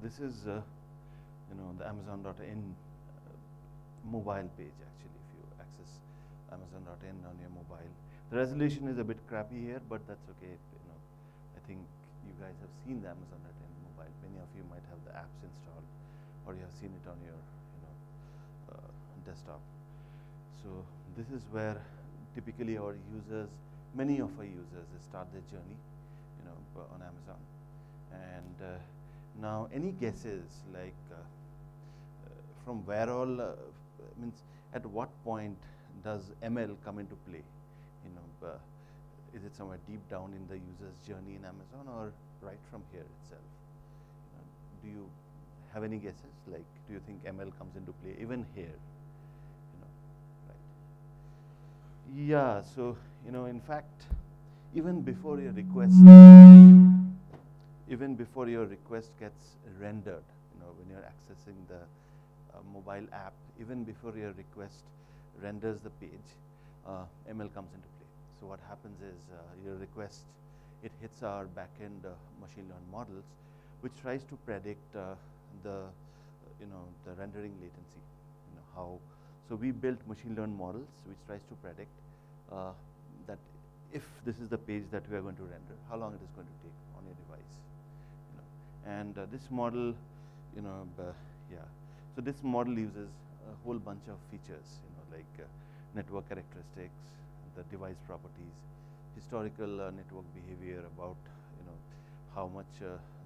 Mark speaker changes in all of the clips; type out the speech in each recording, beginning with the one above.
Speaker 1: this is the Amazon.in mobile page. Actually, if you access Amazon.in on your mobile, the resolution is a bit crappy here, but that's okay. I think you guys have seen the Amazon.in mobile. Many of you might have the apps installed, or you have seen it on your desktop. So this is where typically our users, many of our users, they start their journey, on Amazon. And now, any guesses like from where all means at what point does ML come into play? Is it somewhere deep down in the user's journey in Amazon, or right from here itself? Do you have any guesses? Like, do you think ML comes into play even here? Right? Yeah. So in fact, even before your request gets rendered, when you're accessing the mobile app, even before your request renders the page, ML comes into play. So what happens is your request, it hits our backend machine learned models, which tries to predict the rendering latency. So we built machine learned models which tries to predict that if this is the page that we are going to render, how long it is going to take on your device. And this model, so this model uses a whole bunch of features, like network characteristics, the device properties, historical network behavior about how much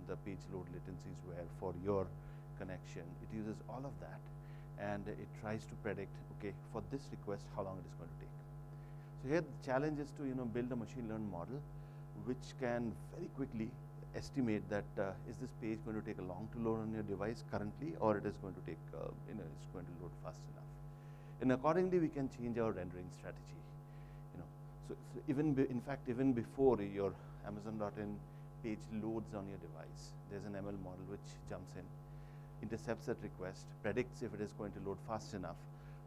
Speaker 1: the page load latencies were for your connection. It uses all of that, and it tries to predict, okay, for this request, how long it is going to take. So here the challenge is to build a machine learned model which can very quickly estimate that is this page going to take a long to load on your device currently, or it is going to take it's going to load fast enough. And accordingly, we can change our rendering strategy. So even in fact, even before your Amazon.in page loads on your device, there's an ML model which jumps in, intercepts that request, predicts if it is going to load fast enough.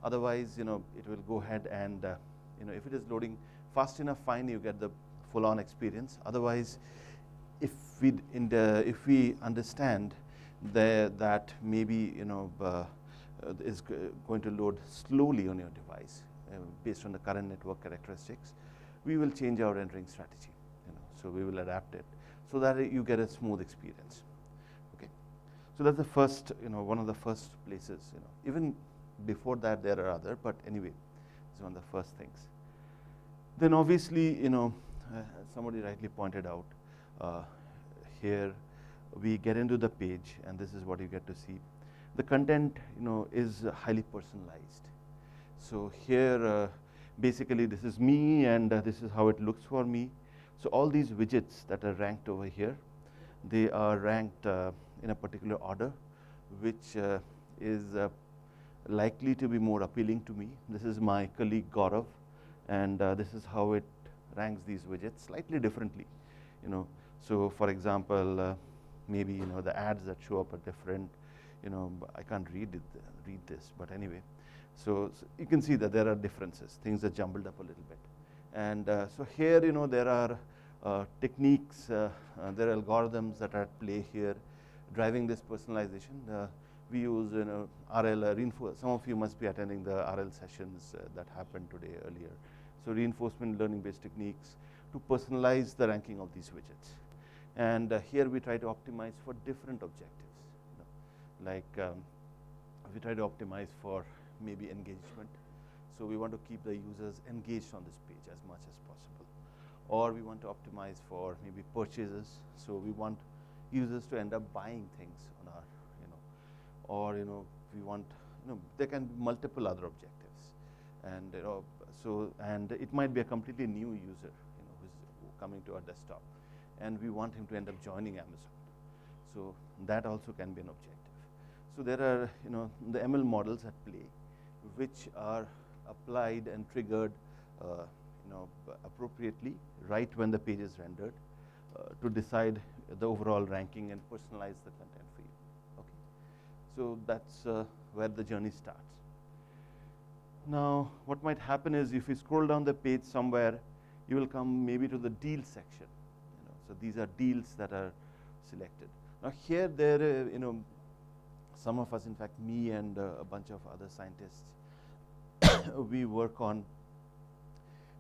Speaker 1: Otherwise, it will go ahead and if it is loading fast enough, fine, you get the full-on experience. Otherwise, if we understand that maybe is going to load slowly on your device based on the current network characteristics, we will change our rendering strategy. So we will adapt it so that you get a smooth experience. Okay, so that's the first, one of the first places. Even before that, there are other, but anyway, it's one of the first things. Then obviously, somebody rightly pointed out, here we get into the page, and this is what you get to see. The content, is highly personalized. So here, basically, this is me, and this is how it looks for me. So all these widgets that are ranked over here, they are ranked in a particular order, which is likely to be more appealing to me. This is my colleague Gaurav, and this is how it ranks these widgets slightly differently. So for example, maybe the ads that show up are different. I can't read this, but anyway. So you can see that there are differences. Things are jumbled up a little bit. And so here, there are techniques, there are algorithms that are at play here, driving this personalization. We use RL reinforce. Some of you must be attending the RL sessions that happened today earlier. So reinforcement learning-based techniques to personalize the ranking of these widgets. And here we try to optimize for different objectives. Like we try to optimize for maybe engagement. So we want to keep the users engaged on this page as much as possible. Or we want to optimize for maybe purchases. So we want users to end up buying things on our, or we want, there can be multiple other objectives. And and it might be a completely new user, who's coming to our desktop, and we want him to end up joining Amazon. So that also can be an objective. So there are, the ML models at play, which are applied and triggered, appropriately right when the page is rendered, to decide the overall ranking and personalize the content for you. Okay, so that's where the journey starts. Now, what might happen is if you scroll down the page somewhere, you will come maybe to the deal section. So these are deals that are selected. Now here, there, some of us, in fact, me and a bunch of other scientists, we work on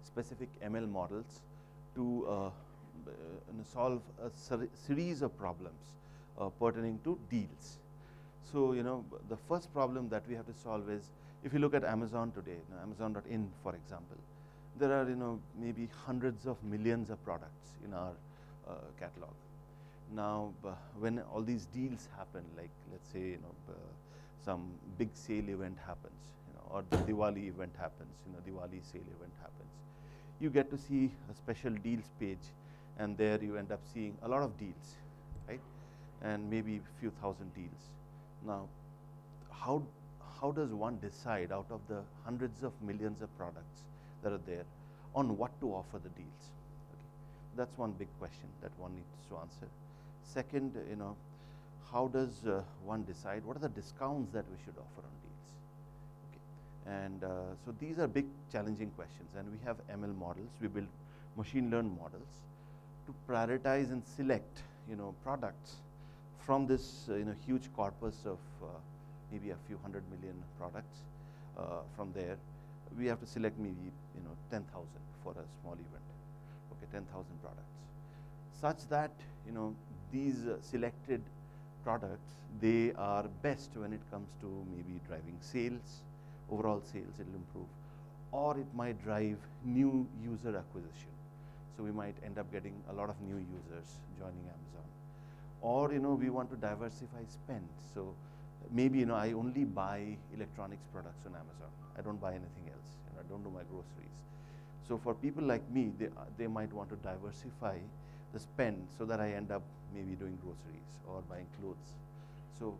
Speaker 1: specific ML models to solve a series of problems pertaining to deals. So, the first problem that we have to solve is, if you look at Amazon today, Amazon.in, for example, there are, maybe hundreds of millions of products in our catalog. Now, when all these deals happen, like let's say, some big sale event happens, or the Diwali event happens, Diwali sale event happens, you get to see a special deals page, and there you end up seeing a lot of deals, right? And maybe a few thousand deals. Now, how does one decide out of the hundreds of millions of products that are there on what to offer the deals? Okay. That's one big question that one needs to answer. Second, how does one decide what are the discounts that we should offer on deals? Okay. And so these are big challenging questions, and we have ML models. We build machine learned models to prioritize and select products from this huge corpus of maybe a few 100 million products. From there, we have to select maybe 10,000 for a small event. Okay, 10,000 products, such that these selected products, they are best when it comes to maybe driving sales, overall sales. It will improve, or it might drive new user acquisition. So we might end up getting a lot of new users joining Amazon, or we want to diversify spend. So maybe I only buy electronics products on Amazon. I don't buy anything else. I don't do my groceries. So for people like me, they might want to diversify the spend so that I end up maybe doing groceries or buying clothes. So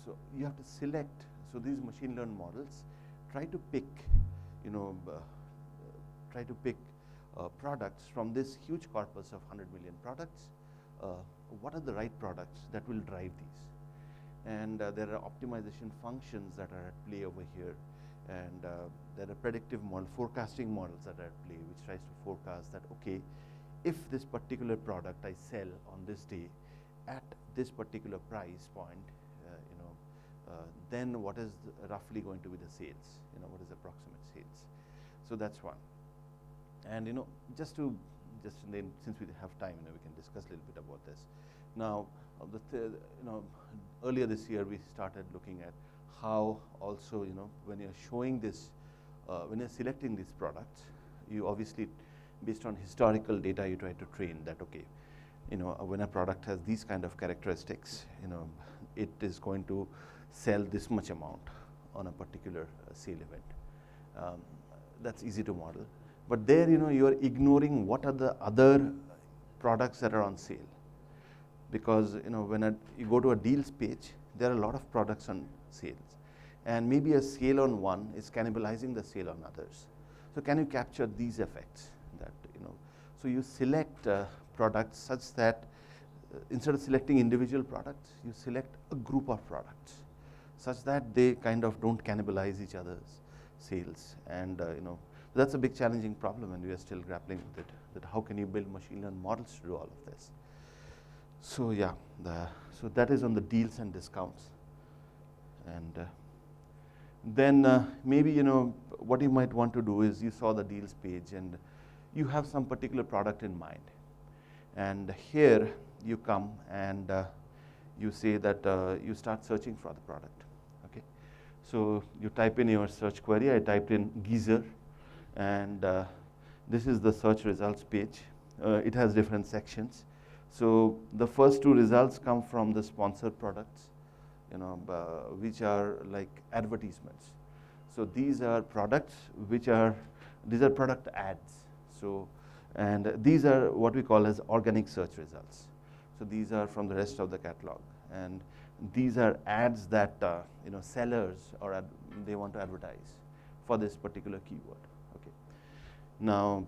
Speaker 1: so you have to select. So these machine learned models try to pick products from this huge corpus of 100 million products. What are the right products that will drive these? And there are optimization functions that are at play over here, and there are predictive forecasting models that are at play, which tries to forecast that, okay, if this particular product I sell on this day at this particular price point, then what is roughly going to be the sales? What is the approximate sales? So that's one. And since we have time, we can discuss a little bit about this. Now, earlier this year we started looking at how also when you're showing this, when you're selecting these products, you obviously, based on historical data, you try to train that, okay, when a product has these kind of characteristics, it is going to sell this much amount on a particular sale event. That's easy to model. But there, you are ignoring what are the other products that are on sale. Because, when you go to a deals page, there are a lot of products on sales. And maybe a sale on one is cannibalizing the sale on others. So can you capture these effects? That, so you select products such that instead of selecting individual products, you select a group of products such that they kind of don't cannibalize each other's sales. And, that's a big challenging problem, and we are still grappling with it, that how can you build machine learned models to do all of this. So yeah, so that is on the deals and discounts. And then maybe what you might want to do is, you saw the deals page and you have some particular product in mind, and here you come and you say that you start searching for the product. Okay, so you type in your search query. I typed in geyser, and this is the search results page. It has different sections. So the first two results come from the sponsored products, which are like advertisements. So these are products these are product ads. So, and these are what we call as organic search results. So these are from the rest of the catalog, and these are ads that sellers they want to advertise for this particular keyword. Okay. Now,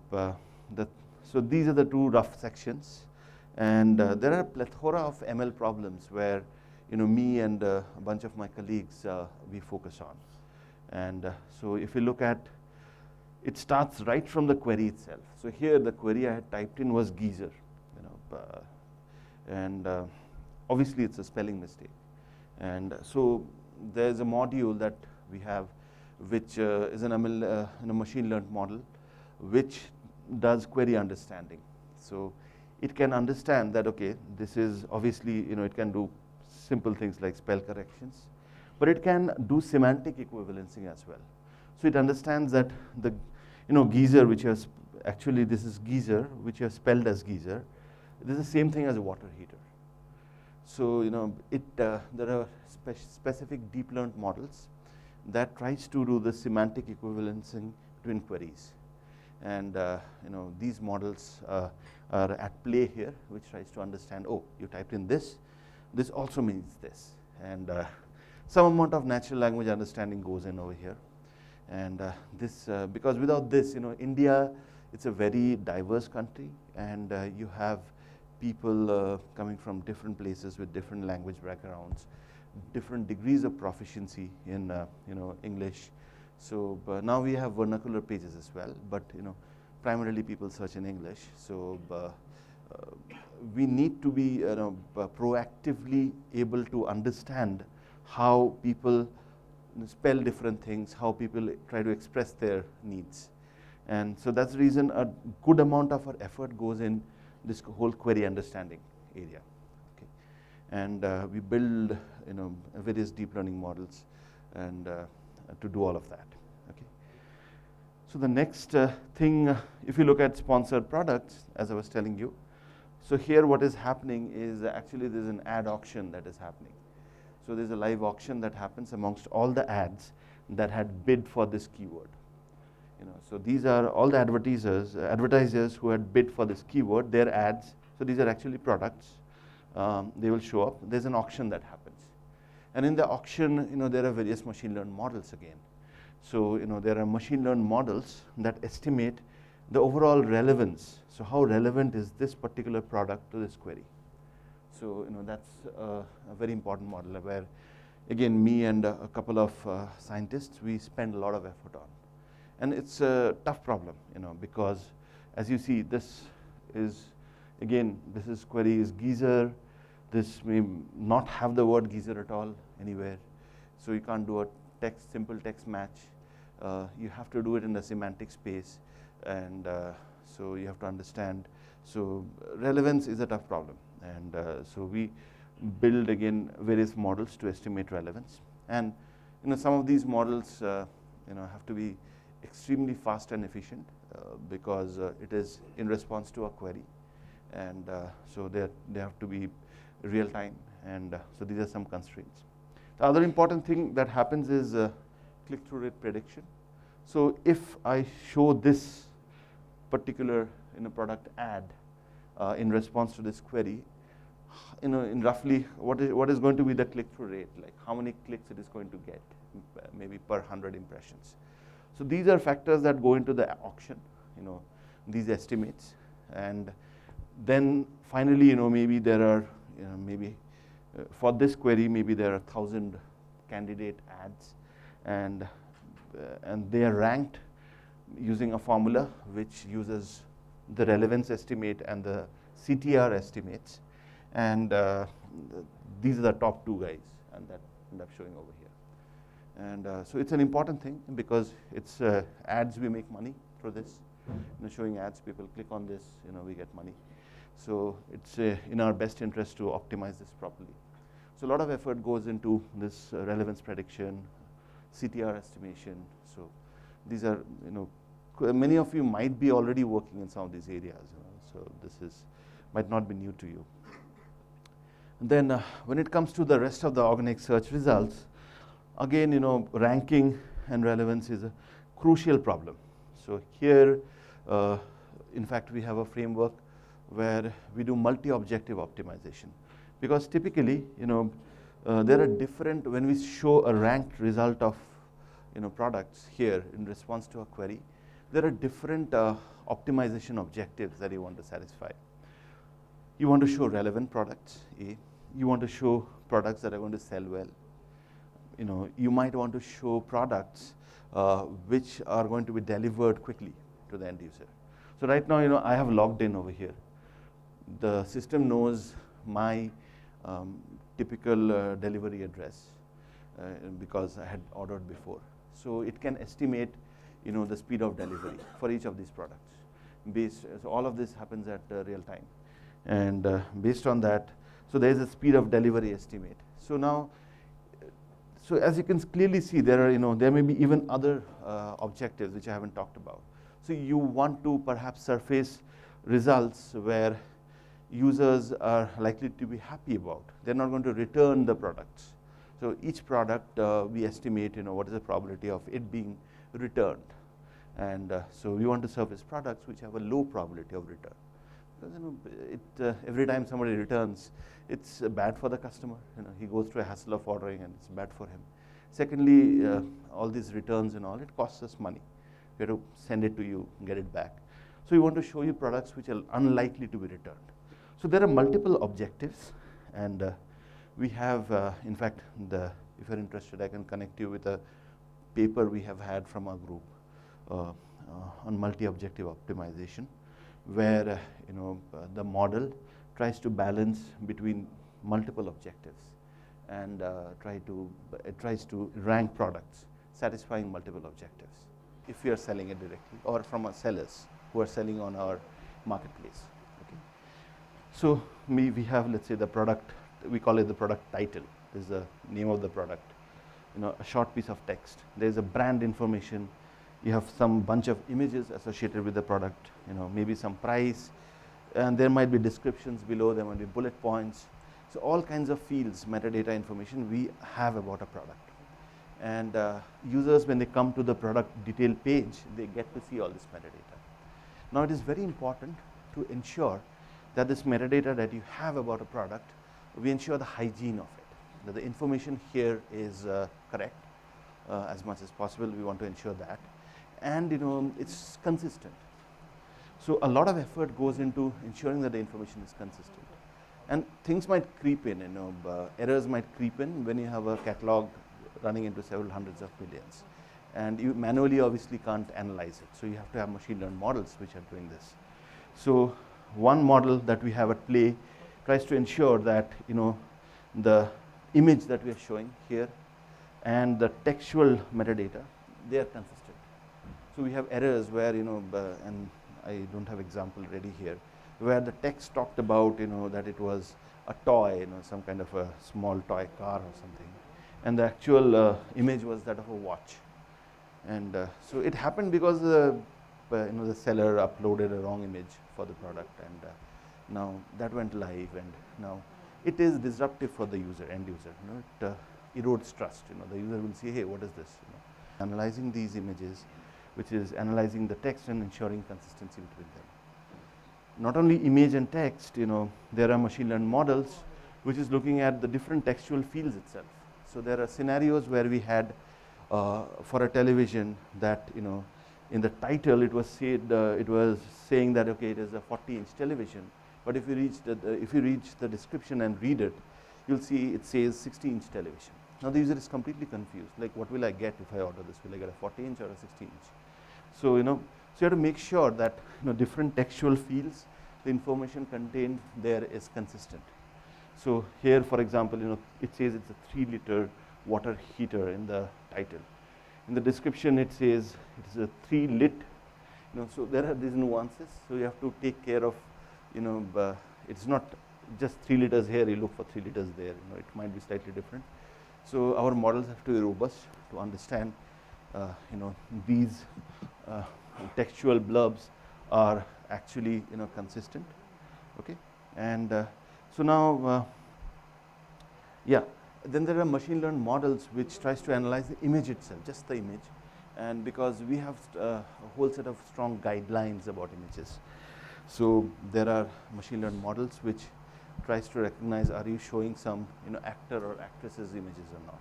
Speaker 1: so these are the two rough sections. And there are a plethora of ML problems where me and a bunch of my colleagues we focus on. And so if you look at, it starts right from the query itself. So here the query I had typed in was geyser, and obviously it's a spelling mistake. And so there's a module that we have which is in a machine learned model which does query understanding. So it can understand that, okay, this is obviously, it can do simple things like spell corrections, but it can do semantic equivalencing as well. So it understands that the, geyser, which has, actually this is geyser, which you have spelled as geyser, this is the same thing as a water heater. So, there are specific deep learned models that tries to do the semantic equivalencing between queries. And, these models are at play here, which tries to understand, oh, you typed in this also means this. And some amount of natural language understanding goes in over here. And this, because without this, India, it's a very diverse country, and you have people coming from different places with different language backgrounds, different degrees of proficiency in English. So now we have vernacular pages as well, but primarily people search in English. So we need to be proactively able to understand how people spell different things, how people try to express their needs. And so that's the reason a good amount of our effort goes in this whole query understanding area. Okay. And we build various deep learning models and to do all of that. Okay. So the next thing, if you look at sponsored products, as I was telling you, so here what is happening is actually there's an ad auction that is happening. So there's a live auction that happens amongst all the ads that had bid for this keyword. So these are all the advertisers who had bid for this keyword, their ads. So these are actually products. They will show up. There's an auction that happens. And in the auction, there are various machine learned models again. So, there are machine learned models that estimate the overall relevance. So how relevant is this particular product to this query? So, that's a very important model where, again, me and a couple of scientists, we spend a lot of effort on. And it's a tough problem, because as you see, this is, again, this query is geyser. This may not have the word geyser at all anywhere. So you can't do a simple text match. You have to do it in the semantic space. And so you have to understand. So relevance is a tough problem. And so we build, again, various models to estimate relevance. And some of these models have to be extremely fast and efficient because it is in response to a query. And so they have to be real time. And so these are some constraints. The other important thing that happens is click-through rate prediction. So if I show this particular product ad in response to this query, in roughly what is going to be the click-through rate, like how many clicks it is going to get, maybe per 100 impressions. So these are factors that go into the auction, these estimates. And then finally, maybe there are, maybe for this query, maybe there are 1,000 candidate ads, and they are ranked using a formula which uses the relevance estimate and the CTR estimates. And these are the top two guys, and that end up showing over here. And so it's an important thing because it's ads, we make money through this. Showing ads, people click on this, we get money. So it's in our best interest to optimize this properly. So a lot of effort goes into this relevance prediction, CTR estimation. So these are, many of you might be already working in some of these areas. So this might not be new to you. And then when it comes to the rest of the organic search results, again, ranking and relevance is a crucial problem. So here, in fact, we have a framework where we do multi-objective optimization. Because typically, there are different, when we show a ranked result of products here in response to a query, there are different optimization objectives that you want to satisfy. You want to show relevant products, A. You want to show products that are going to sell well. You might want to show products which are going to be delivered quickly to the end user. So right now, I have logged in over here. The system knows my typical delivery address because I had ordered before. So it can estimate, the speed of delivery for each of these products. So all of this happens at real time, and based on that, so there is a speed of delivery estimate. So now, so as you can clearly see, there are, there may be even other objectives which I haven't talked about. So you want to perhaps surface results where users are likely to be happy about. They're not going to return the products. So each product we estimate, what is the probability of it being returned. And so we want to surface products which have a low probability of return. Because every time somebody returns, it's bad for the customer. He goes through a hassle of ordering, and it's bad for him. Secondly, all these returns and all, it costs us money. We have to send it to you, get it back. So we want to show you products which are unlikely to be returned. So there are multiple objectives, and we have, in fact, if you're interested, I can connect you with a paper we have had from our group on multi-objective optimization, where the model tries to balance between multiple objectives and tries to rank products satisfying multiple objectives if we are selling it directly or from our sellers who are selling on our marketplace. Okay. So we have, let's say, the product, we call it the product title. This is the name of the product, a short piece of text. There's a brand information. You have some bunch of images associated with the product, maybe some price, and there might be descriptions below, there might be bullet points. So all kinds of fields, metadata information we have about a product. And users, when they come to the product detail page, they get to see all this metadata. Now it is very important to ensure that this metadata that you have about a product, we ensure the hygiene of it, that the information here is correct as much as possible. We want to ensure that. And it's consistent. So a lot of effort goes into ensuring that the information is consistent. And things might creep in, errors might creep in when you have a catalog running into several hundreds of millions. And you manually obviously can't analyze it. So you have to have machine learned models which are doing this. So one model that we have at play tries to ensure that the image that we are showing here and the textual metadata, they are consistent. So we have errors where, and I don't have example ready here, where the text talked about, that it was a toy, some kind of a small toy car or something. And the actual image was that of a watch. And so it happened because the seller uploaded a wrong image for the product, and now that went live, and now it is disruptive for the user, end user. It erodes trust. The user will say, hey, what is this? Analyzing these images, which is analyzing the text and ensuring consistency between them. Not only image and text, there are machine learned models which is looking at the different textual fields itself. So there are scenarios where we had for a television that in the title it was saying that okay, it is a 40-inch television, but if you reach the description and read it, you'll see it says 60-inch television. Now the user is completely confused. Like, what will I get if I order this? Will I get a 40-inch or a 60-inch? So so you have to make sure that different textual fields, the information contained there is consistent. So here, for example, it says it's a 3-liter water heater in the title. In the description, it says it is a 3-lit. So there are these nuances. So you have to take care of, it's not just 3 liters here. You look for 3 liters there. It might be slightly different. So our models have to be robust to understand, these textual blurbs are actually, consistent. Okay, and so now, then there are machine learned models which tries to analyze the image itself, just the image, and because we have a whole set of strong guidelines about images, so there are machine learned models which tries to recognize, are you showing some actor or actress's images or not?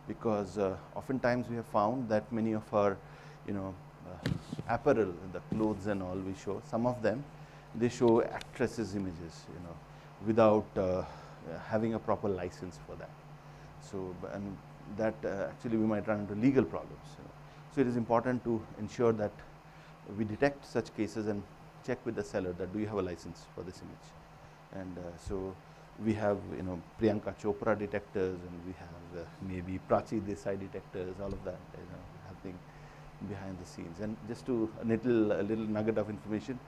Speaker 1: Because oftentimes we have found that many of our apparel, the clothes and all we show, some of them they show actresses' images, without having a proper license for that. So, and that actually we might run into legal problems. So it is important to ensure that we detect such cases and check with the seller that do you have a license for this image. And so we have Priyanka Chopra detectors, and we have maybe Prachi Desai detectors, all of that happening behind the scenes. And just to a little nugget of information,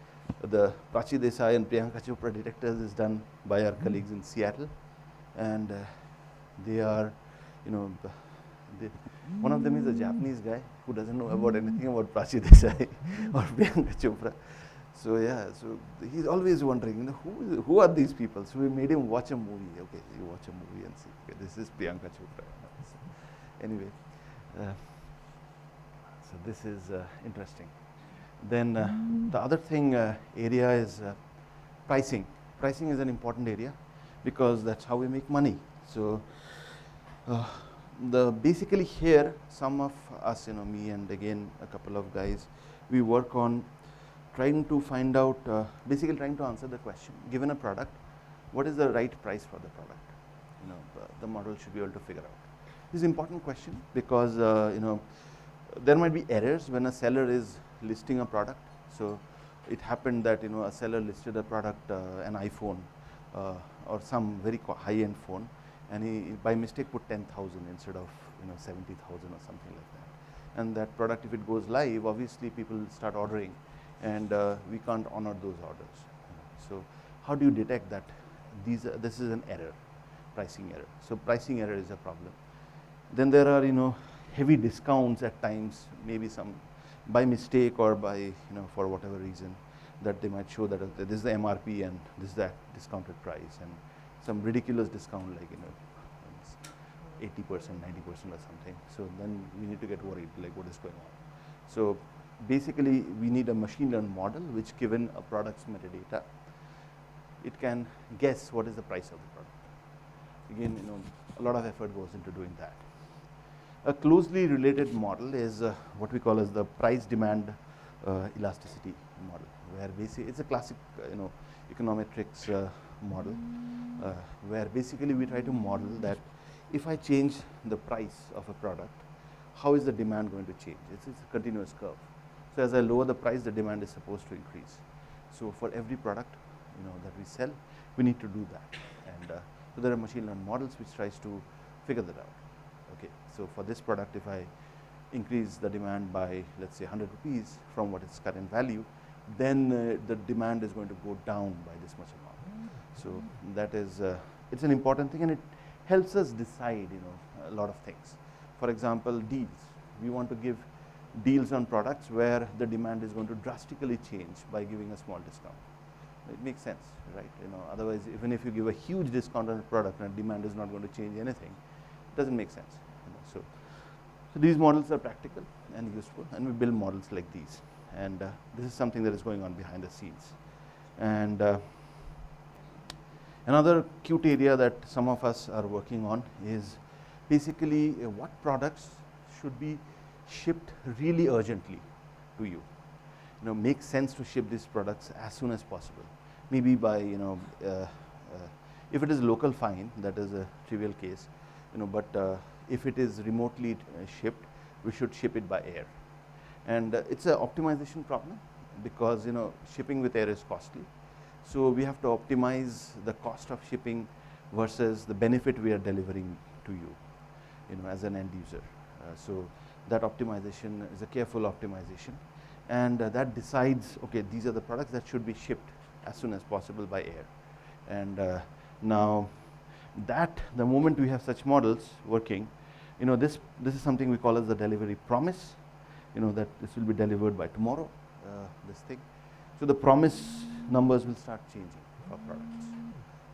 Speaker 1: the Prachi Desai and Priyanka Chopra detectors is done by our colleagues in Seattle, and they are, one of them is a Japanese guy who doesn't know about anything about Prachi Desai or Priyanka Chopra. So yeah, so he's always wondering, who are these people? So we made him watch a movie. Okay, you watch a movie and see. Okay, this is Priyanka Chopra. So anyway, so this is interesting. Then the other thing area is pricing. Pricing is an important area because that's how we make money. So basically here, some of us, me and again a couple of guys, we work on trying to find out, basically trying to answer the question, given a product, what is the right price for the product? The model should be able to figure out. This is an important question because, there might be errors when a seller is listing a product. So it happened that, a seller listed a product, an iPhone, or some very high-end phone, and he by mistake put 10,000 instead of 70,000 or something like that. And that product, if it goes live, obviously people start ordering, and we can't honor those orders. So how do you detect that this is an error, pricing error? So pricing error is a problem. Then there are heavy discounts at times, maybe some by mistake or by for whatever reason, that they might show that this is the MRP and this is the discounted price, and some ridiculous discount like 80%, 90% or something. So then we need to get worried, like what is going on. So basically we need a machine learned model which, given a product's metadata, it can guess what is the price of the product. Again, a lot of effort goes into doing that. A closely related model is what we call as the price demand elasticity model, where basically it's a classic econometrics model, where basically we try to model that if I change the price of a product, how is the demand going to change? It's a continuous curve. So as I lower the price, the demand is supposed to increase. So for every product that we sell, we need to do that. And so there are machine learned models which tries to figure that out. Okay, so for this product, if I increase the demand by, let's say, 100 rupees from what its current value, then the demand is going to go down by this much amount. So that is, it's an important thing, and it helps us decide, a lot of things. For example, deals. We want to give deals on products where the demand is going to drastically change by giving a small discount. It makes sense, right? Otherwise, even if you give a huge discount on a product and demand is not going to change anything, it doesn't make sense. So these models are practical and useful, and we build models like these. And this is something that is going on behind the scenes. And another cute area that some of us are working on is basically what products should be shipped really urgently to you. Make sense to ship these products as soon as possible. Maybe by, if it is local, fine, that is a trivial case, but if it is remotely shipped, we should ship it by air. And it's an optimization problem because, shipping with air is costly. So we have to optimize the cost of shipping versus the benefit we are delivering to you, as an end user. So that optimization is a careful optimization. And that decides, okay, these are the products that should be shipped as soon as possible by air. And now that the moment we have such models working, this is something we call as the delivery promise, that this will be delivered by tomorrow, this thing. So the promise numbers will start changing for products,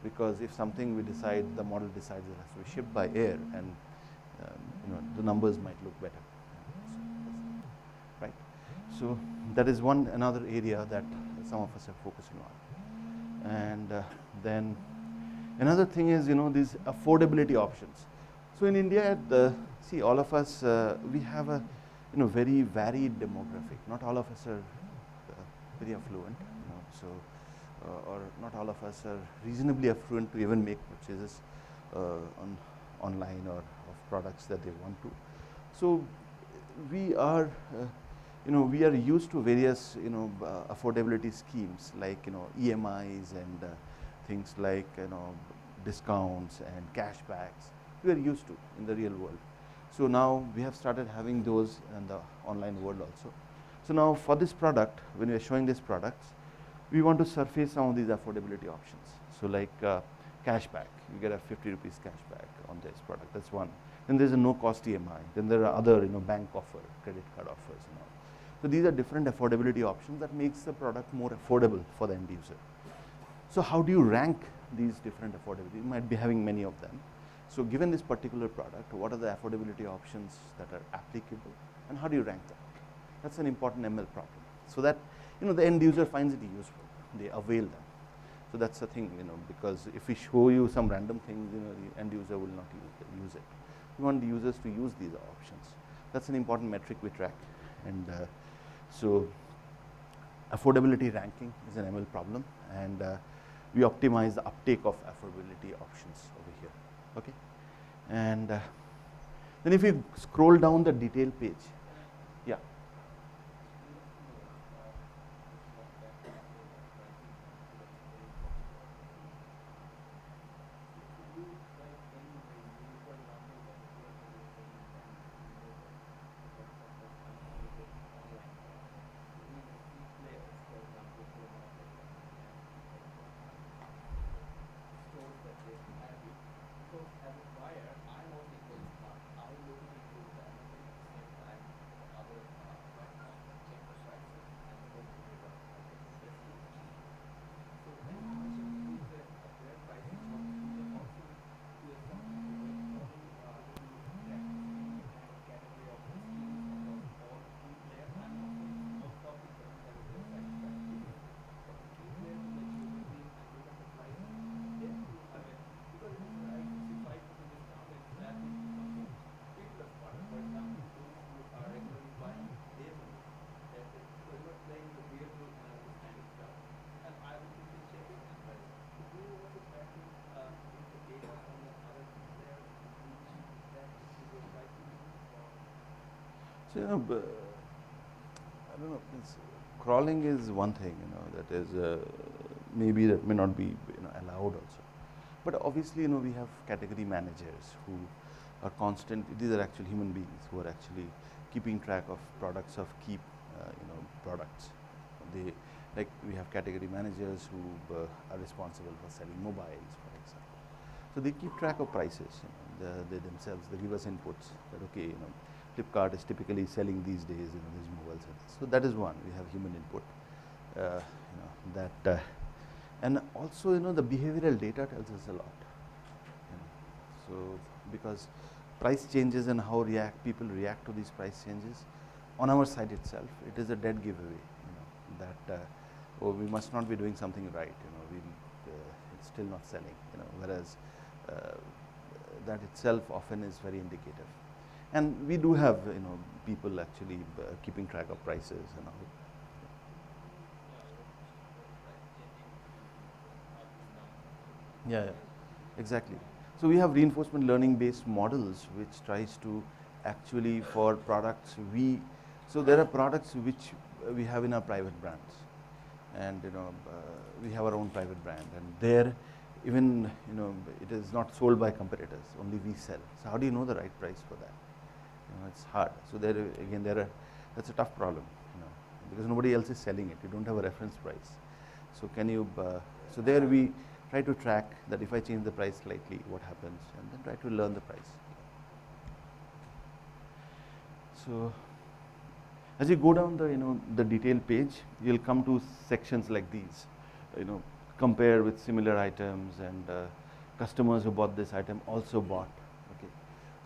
Speaker 1: because if something we decide, the model decides it has to be shipped by air, and the numbers might look better. Right? So that is another area that some of us are focusing on. And then another thing is, these affordability options. So in India, see, all of us, we have a very varied demographic. Not all of us are very affluent, or not all of us are reasonably affluent to even make purchases online or of products that they want to. So we are, we are used to various, affordability schemes like, EMIs and things like, discounts and cashbacks we are used to in the real world. So now we have started having those in the online world also. So now for this product, when we are showing these products, we want to surface some of these affordability options. So like cashback, you get a 50 rupees cashback on this product. That's one. Then there's a no cost EMI. Then there are other bank offer, credit card offers and all. So these are different affordability options that makes the product more affordable for the end user. So how do you rank these different affordability? You might be having many of them. So given this particular product, what are the affordability options that are applicable and how do you rank them? That's an important ML problem. So that the end user finds it useful, they avail them. So that's the thing, because if we show you some random things, the end user will not use it. We want the users to use these options. That's an important metric we track. And so affordability ranking is an ML problem, and we optimize the uptake of affordability options over here. Okay, and then if you scroll down the detail page, yeah. So, I don't know, crawling is one thing, that is maybe that may not be allowed also. But obviously, we have category managers who are constant. These are actually human beings who are actually keeping track of products of key, products. Like we have category managers who are responsible for selling mobiles, for example. So they keep track of prices. They themselves, they give us inputs that okay, Flipkart is typically selling these days, these mobiles. So that is one. We have human input. And also, the behavioral data tells us a lot. So because price changes and how people react to these price changes, on our side itself, it is a dead giveaway. That we must not be doing something right. It's still not selling. Whereas that itself often is very indicative. And we do have, people actually keeping track of prices and all. Yeah, exactly. So we have reinforcement learning based models which tries to actually for products so there are products which we have in our private brands, and we have our own private brand, and there even it is not sold by competitors, only we sell. So how do you know the right price for that? It's hard. So there again, that's a tough problem, because nobody else is selling it. You don't have a reference price. So can you? So there we try to track that if I change the price slightly, what happens, and then try to learn the price. So as you go down the detail page, you'll come to sections like these. Compare with similar items, and customers who bought this item also bought. Okay.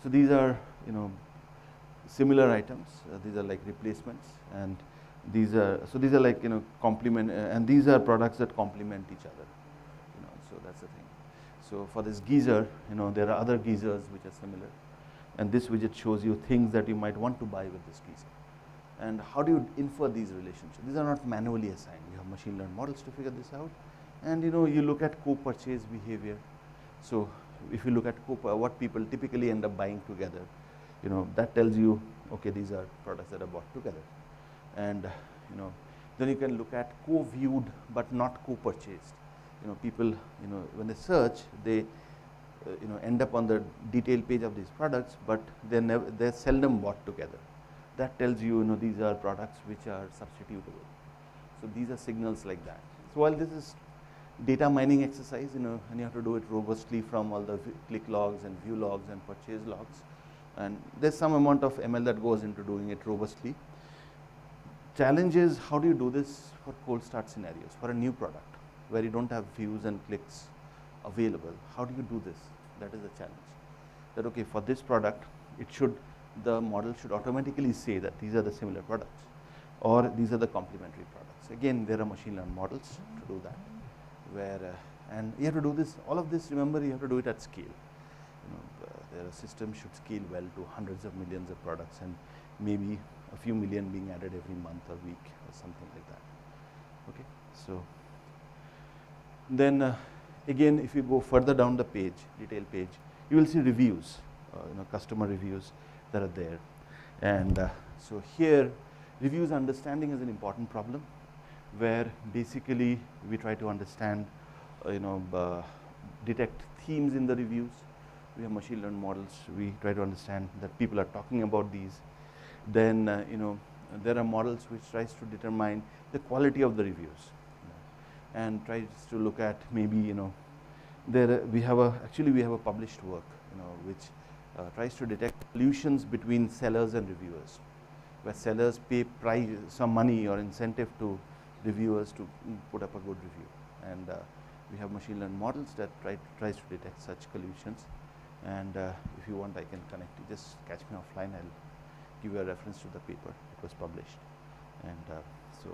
Speaker 1: So these are similar items. These are like replacements, and these are like complement, and these are products that complement each other. So that's the thing. So for this geyser, there are other geysers which are similar, and this widget shows you things that you might want to buy with this geyser. And how do you infer these relationships? These are not manually assigned. You have machine learned models to figure this out, and you look at co-purchase behavior. So if you look at what people typically end up buying together, that tells you, okay, these are products that are bought together. And then you can look at co-viewed but not co-purchased. People, when they search, they end up on the detail page of these products, but they're seldom bought together. That tells you, these are products which are substitutable. So these are signals like that. So while this is data mining exercise, and you have to do it robustly from all the click logs and view logs and purchase logs, and there's some amount of ML that goes into doing it robustly. Challenge is, how do you do this for cold start scenarios for a new product where you don't have views and clicks available? How do you do this? That is a challenge. That okay, for this product, the model should automatically say that these are the similar products, or these are the complementary products. Again, there are machine learned models to do that, where and you have to do this. All of this, remember, you have to do it at scale. The system should scale well to hundreds of millions of products, and maybe a few million being added every month or week or something like that. Okay, so then again, if you go further down the page, detail page, you will see reviews, customer reviews that are there. And so here, reviews understanding is an important problem, where basically we try to understand, detect themes in the reviews. We have machine learned models. We try to understand that people are talking about these. Then, there are models which tries to determine the quality of the reviews, and tries to look at maybe, we have a published work, which tries to detect collusions between sellers and reviewers, where sellers pay some money or incentive to reviewers to put up a good review. And we have machine learned models that tries to detect such collusions. And if you want, I can connect you. Just catch me offline. I'll give you a reference to the paper. It was published. And so,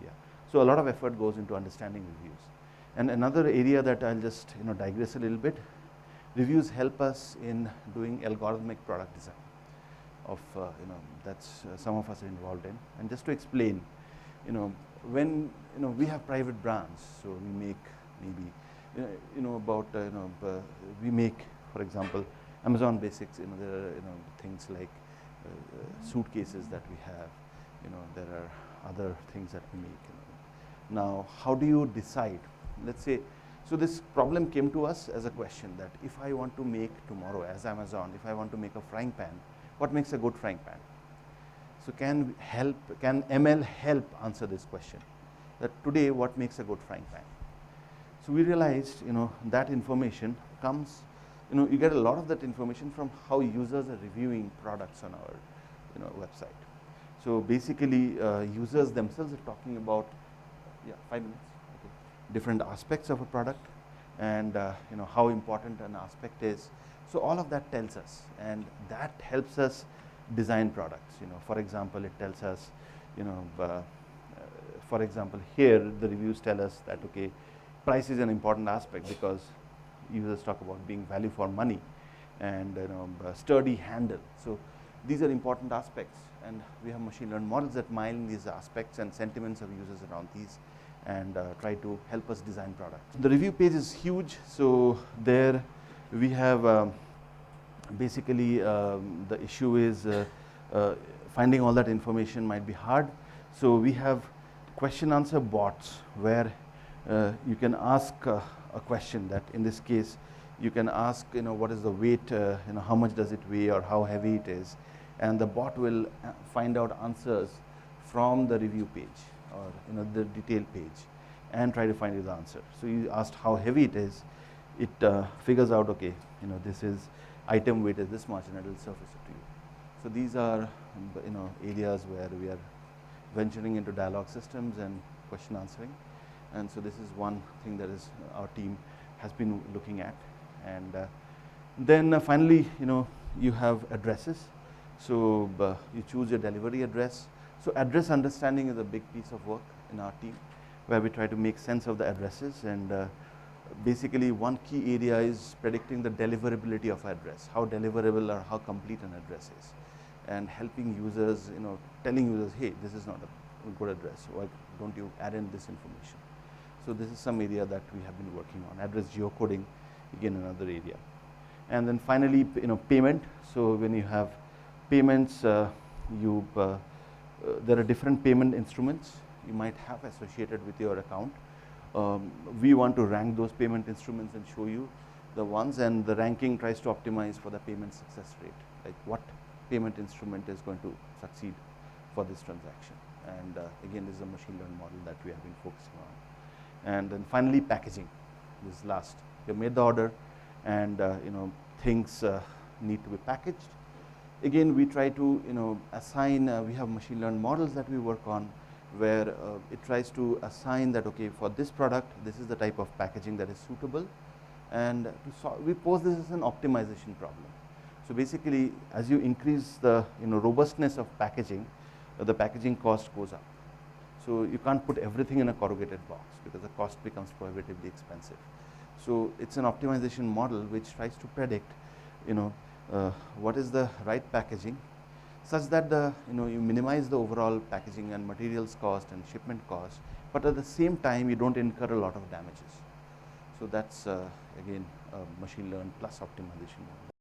Speaker 1: yeah. So a lot of effort goes into understanding reviews. And another area that I'll just digress a little bit, reviews help us in doing algorithmic product design of, that's some of us are involved in. And just to explain, when, we have private brands, so we make maybe, we make, for example, Amazon Basics, there are, things like suitcases that we have, there are other things that we make. Now, how do you decide? Let's say, so this problem came to us as a question that if I want to make tomorrow as Amazon, if I want to make a frying pan, what makes a good frying pan? So can ML help answer this question? That today, what makes a good frying pan? So we realized, that information comes, you get a lot of that information from how users are reviewing products on our, website. So basically, users themselves are talking about, 5 minutes, okay, different aspects of a product, and how important an aspect is. So all of that tells us, and that helps us design products. For example, it tells us, for example, here the reviews tell us that okay, price is an important aspect because users talk about being value for money, and sturdy handle. So these are important aspects, and we have machine learned models that mine these aspects and sentiments of users around these, and try to help us design products. The review page is huge, so there we have basically the issue is finding all that information might be hard. So we have question answer bots where you can ask a question that in this case you can ask what is the weight, how much does it weigh or how heavy it is, and the bot will find out answers from the review page or the detail page and try to find you the answer. So you asked how heavy it is, it figures out okay, this is item weight is this much, and it will surface it to you. So these are areas where we are venturing into dialogue systems and question answering, and so this is one thing that is our team has been looking at. And then finally, you have addresses. So you choose your delivery address. So address understanding is a big piece of work in our team, where we try to make sense of the addresses, and basically one key area is predicting the deliverability of address, how deliverable or how complete an address is, and helping users, telling users, hey, this is not a good address, why don't you add in this information? So this is some area that we have been working on. Address geocoding, again another area. And then finally, payment. So when you have payments, there are different payment instruments you might have associated with your account. We want to rank those payment instruments and show you, the ones, and the ranking tries to optimize for the payment success rate, like what payment instrument is going to succeed for this transaction. And again, this is a machine learned model that we have been focusing on. And then finally, packaging. This is last. You made the order, and things need to be packaged. Again, we try to assign. We have machine learned models that we work on, where it tries to assign that, okay, for this product, this is the type of packaging that is suitable, and we pose this as an optimization problem. So basically, as you increase the robustness of packaging, the packaging cost goes up. So you can't put everything in a corrugated box because the cost becomes prohibitively expensive. So it's an optimization model which tries to predict, what is the right packaging, such that you minimize the overall packaging and materials cost and shipment cost, but at the same time you don't incur a lot of damages. So that's again a machine learned plus optimization model.